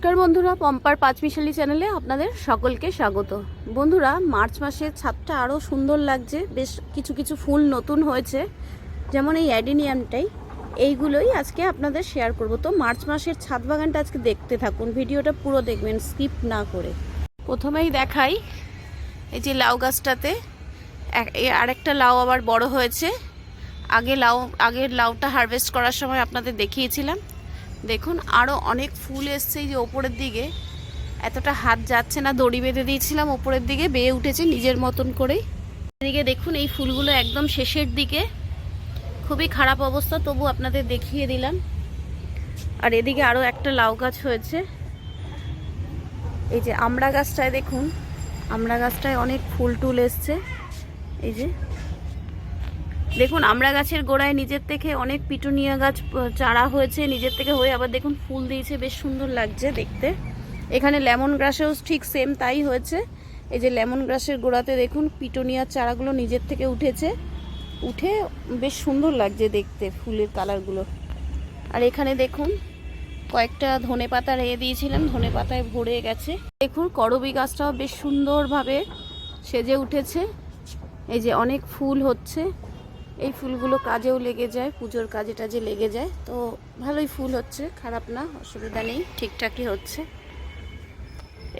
নমস্কার বন্ধুরা, পম্পার পাঁচমিশালি চ্যানেলে আপনাদের সকলকে স্বাগত। বন্ধুরা, মার্চ মাসে ছাদটা আরও সুন্দর লাগছে। বেশ কিছু কিছু ফুল নতুন হয়েছে, যেমন এই অ্যাডিনিয়ামটাই। এইগুলোই আজকে আপনাদের শেয়ার করব। তো মার্চ মাসের ছাদ বাগানটা আজকে দেখতে থাকুন, ভিডিওটা পুরো দেখবেন, স্কিপ না করে। প্রথমেই দেখাই এই যে লাউ গাছটাতে আরেকটা লাউ আবার বড় হয়েছে। আগের লাউটা হারভেস্ট করার সময় আপনাদের দেখিয়েছিলাম। দেখুন আরও অনেক ফুল এসছে। এই যে ওপরের দিকে এতটা হাত যাচ্ছে না, দড়ি বেঁধে দিয়েছিলাম, ওপরের দিকে বেয়ে উঠেছে নিজের মতন করেই। এদিকে দেখুন এই ফুলগুলো একদম শেষের দিকে, খুবই খারাপ অবস্থা, তবু আপনাদের দেখিয়ে দিলাম। আর এদিকে আরও একটা লাউ গাছ হয়েছে। এই যে আমড়া গাছটায় দেখুন, আমড়া গাছটায় অনেক ফুল টুল এসছে। এই যে দেখুন আমড়া গাছের গোড়ায় নিজের থেকে অনেক পিটুনিয়া গাছ চারা হয়েছে, নিজের থেকে হয়ে আবার দেখুন ফুল দিয়েছে, বেশ সুন্দর লাগছে দেখতে। এখানে লেমন গ্রাসেও ঠিক সেম তাই হয়েছে। এই যে লেমন গ্রাসের গোড়াতে দেখুন পিটুনিয়ার চারাগুলো নিজের থেকে উঠেছে, উঠে বেশ সুন্দর লাগছে দেখতে ফুলের কালারগুলো। আর এখানে দেখুন কয়েকটা ধনে পাতা রেখে দিয়েছিলাম, ধনে পাতায় ভরে গেছে। দেখুন করবী গাছটাও বেশ সুন্দরভাবে সেজে উঠেছে। এই যে অনেক ফুল হচ্ছে, এই ফুলগুলো কাজেও লেগে যায়, পুজোর কাজে টাজে লেগে যায়। তো ভালোই ফুল হচ্ছে, খারাপ না, অসুবিধা নেই, ঠিকঠাকই হচ্ছে।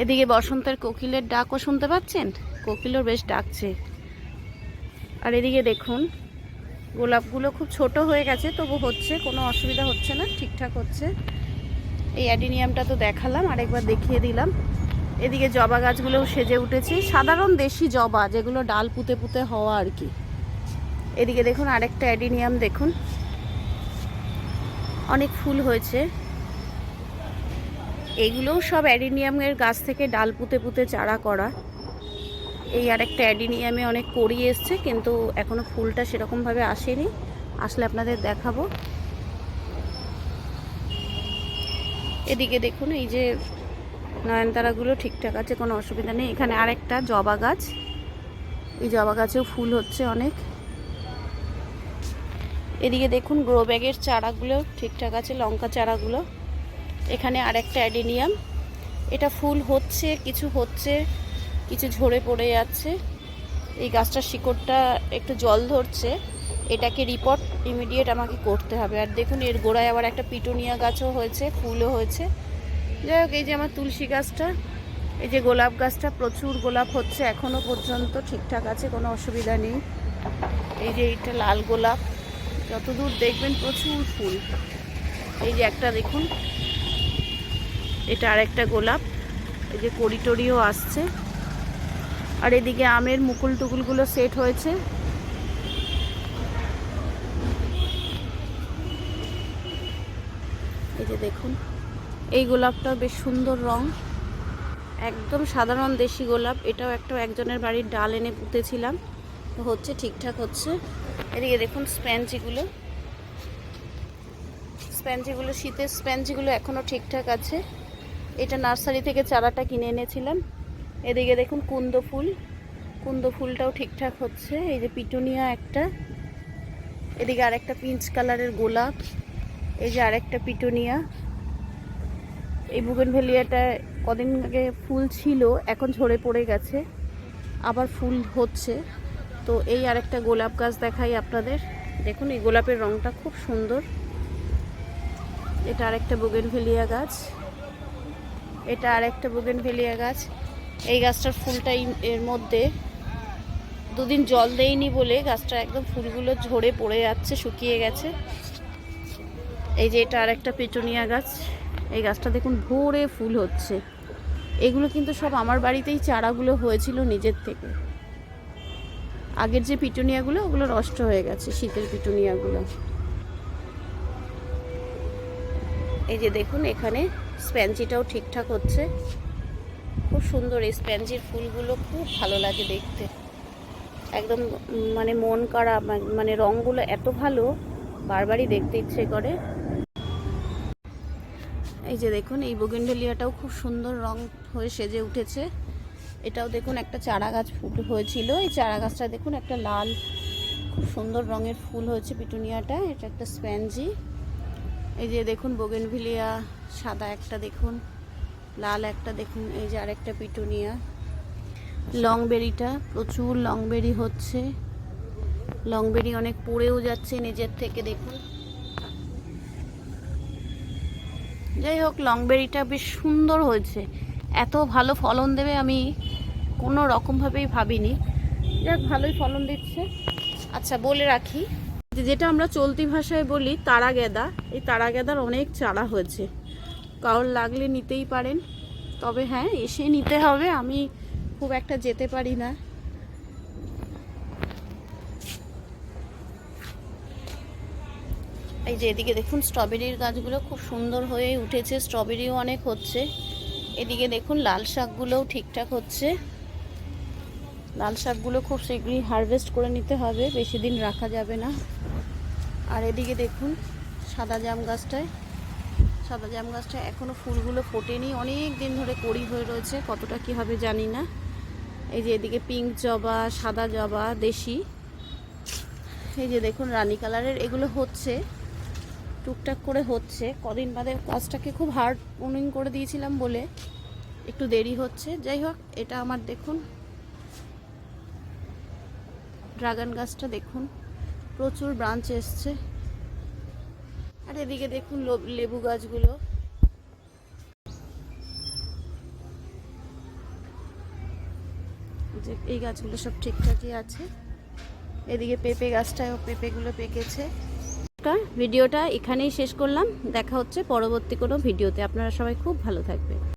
এদিকে বসন্তের কোকিলের ডাকও শুনতে পাচ্ছেন, কোকিলও বেশ ডাকছে। আর এদিকে দেখুন গোলাপগুলো খুব ছোট হয়ে গেছে, তবু হচ্ছে, কোনো অসুবিধা হচ্ছে না, ঠিকঠাক হচ্ছে। এই অ্যাডিনিয়ামটা তো দেখালাম, আরেকবার দেখিয়ে দিলাম। এদিকে জবা গাছগুলোও সেজে উঠেছে, সাধারণ দেশি জবা, যেগুলো ডাল পুঁতে পুঁতে হওয়া আর কি। এদিকে দেখুন আরেকটা অ্যাডিনিয়াম, দেখুন অনেক ফুল হয়েছে। এইগুলোও সব অ্যাডিনিয়ামের গাছ থেকে ডাল পুঁতে পুঁতে চারা করা। এই আরেকটা অ্যাডিনিয়ামে অনেক কড়ি এসছে, কিন্তু এখনো ফুলটা সেরকমভাবে আসেনি, আসলে আপনাদের দেখাবো। এদিকে দেখুন এই যে নয়নতারাগুলো ঠিকঠাক আছে, কোনো অসুবিধা নেই। এখানে আরেকটা জবা গাছ, এই জবা গাছেও ফুল হচ্ছে অনেক। এদিকে দেখুন গ্রো ব্যাগের চারাগুলো ঠিকঠাক আছে, লঙ্কা চারাগুলো। এখানে আরেকটা অ্যাডিনিয়াম, এটা ফুল হচ্ছে, কিছু ঝরে পড়ে যাচ্ছে। এই গাছটার শিকড়টা একটু জল ধরছে, এটাকে রিপোর্ট ইমিডিয়েট আমাকে করতে হবে। আর দেখুন এর গোড়ায় আবার একটা পিটুনিয়া গাছও হয়েছে, ফুলও হয়েছে। যাই হোক, এই যে আমার তুলসী গাছটা, এই যে গোলাপ গাছটা, প্রচুর গোলাপ হচ্ছে এখনও পর্যন্ত, ঠিকঠাক আছে, কোনো অসুবিধা নেই। এই যে এইটা লাল গোলাপ, যতদূর দেখবেন প্রচুর ফুল। এই যে একটা দেখুন, এটা আরেকটা গোলাপ, এই যে কড়ি টড়িও আসছে। আর এদিকে আমের মুকুল টুকুলগুলো সেট হয়েছে। এই যে দেখুন এই গোলাপটা বেশ সুন্দর রং, একদম সাধারণ দেশি গোলাপ। এটাও একজনের বাড়ির ডাল এনে পুঁতেছিলাম, তো হচ্ছে, ঠিকঠাক হচ্ছে। এদিকে দেখুন স্প্যানজিগুলো, শীতের স্প্যানজিগুলো এখনও ঠিকঠাক আছে। এটা নার্সারি থেকে চারাটা কিনে এনেছিলাম। এদিকে দেখুন কুন্দ ফুলটাও ঠিকঠাক হচ্ছে। এই যে পিটুনিয়া একটা, এদিকে আরেকটা পিঞ্চ কালারের গোলাপ, এই যে আরেকটা পিটুনিয়া। এই বুগেনভেলিয়াটা কদিন আগে ফুল ছিল, এখন ঝরে পড়ে গেছে, আবার ফুল হচ্ছে। তো এই আরেকটা গোলাপ গাছ দেখাই আপনাদের, দেখুন এই গোলাপের রংটা খুব সুন্দর। এটা আরেকটা বুগেনভেলিয়া গাছ, এটা আরেকটা বুগেনভেলিয়া গাছ। এই গাছটার ফুলটা এর মধ্যে দুদিন জল দেয়নি বলে গাছটা একদম ফুলগুলো ঝরে পড়ে যাচ্ছে, শুকিয়ে গেছে। এই যে এটা আরেকটা পিটুনিয়া গাছ, এই গাছটা দেখুন ভরে ফুল হচ্ছে। এগুলো কিন্তু সব আমার বাড়িতেই চারাগুলো হয়েছিল নিজের থেকে। আগের যে পিটুনিয়াগুলো, ওগুলো নষ্ট হয়ে গেছে, শীতের পিটুনিয়াগুলো। এই যে দেখুন এখানে স্প্যানজিটাও ঠিকঠাক হচ্ছে, খুব সুন্দর। এই স্প্যানজির ফুলগুলো খুব ভালো লাগে দেখতে, একদম মানে মন কাড়া, মানে রঙগুলো এত ভালো, বারবারই দেখতে ইচ্ছে করে। এই যে দেখুন এই বুগেনভেলিয়াটাও খুব সুন্দর রং হয়ে সেজে উঠেছে। এটাও দেখুন একটা চারা গাছ ফুল হয়েছিল, এই চারা গাছটা দেখুন একটা লাল খুব সুন্দর রঙের ফুল হয়েছে পিটুনিয়াটা। এটা একটা স্প্যানজি। এই যে দেখুন বোগেনভিলিয়া সাদা একটা, দেখুন লাল একটা দেখুন, এই যে আরেকটা পিটুনিয়া। লংবেরিটা প্রচুর লংবেরি হচ্ছে, লংবেরি অনেক পড়েও যাচ্ছে নিজের থেকে দেখুন। যাই হোক, লংবেরিটা বেশ সুন্দর হয়েছে, এত ভালো ফলন দেবে আমি কোনো রকমভাবেই ভাবিনি। যাক, ভালোই ফলন দিচ্ছে। আচ্ছা, বলে রাখি যে যেটা আমরা চলতি ভাষায় বলি তারা গেঁদা, এই তারা গেঁদার অনেক চারা হয়েছে, কারোর লাগলে নিতেই পারেন। তবে হ্যাঁ, এসে নিতে হবে, আমি খুব একটা যেতে পারি না। এই যে এদিকে দেখুন, স্ট্রবেরির গাছগুলো খুব সুন্দর হয়ে উঠেছে, স্ট্রবেরিও অনেক হচ্ছে। এদিকে দেখুন, লাল শাকগুলোও ঠিকঠাক হচ্ছে। লাল শাকগুলো খুব শীঘ্রই হারভেস্ট করে নিতে হবে, বেশি দিন রাখা যাবে না। আর এদিকে দেখুন, সাদা জাম গাছটায় এখনও ফুলগুলো ফোটেনি, অনেক দিন ধরে কড়ি হয়ে রয়েছে, কতটা কী হবে জানি না। এই যে এদিকে পিঙ্ক জবা, সাদা জবা দেশি, এই যে দেখুন রানী কালারের, এগুলো হচ্ছে টুকটাক করে হচ্ছে। কদিন বাদে গাছটাকে খুব হার্ড প্রুনিং করে দিয়েছিলাম বলে একটু দেরি হচ্ছে। যাই হোক, এটা আমার দেখুন ড্রাগন গাছটা দেখুন, প্রচুর ব্রাঞ্চ এসছে। আর এদিকে দেখুন লেবু গাছগুলো, যে এই গাছগুলো সব ঠিকঠাকই আছে। এদিকে পেঁপে গাছটাও, পেঁপেগুলো পেকেছে। ভিডিওটা এখানেই শেষ করলাম, দেখা হচ্ছে পরবর্তী কোনো ভিডিওতে। আপনারা সবাই খুব ভালো থাকবেন।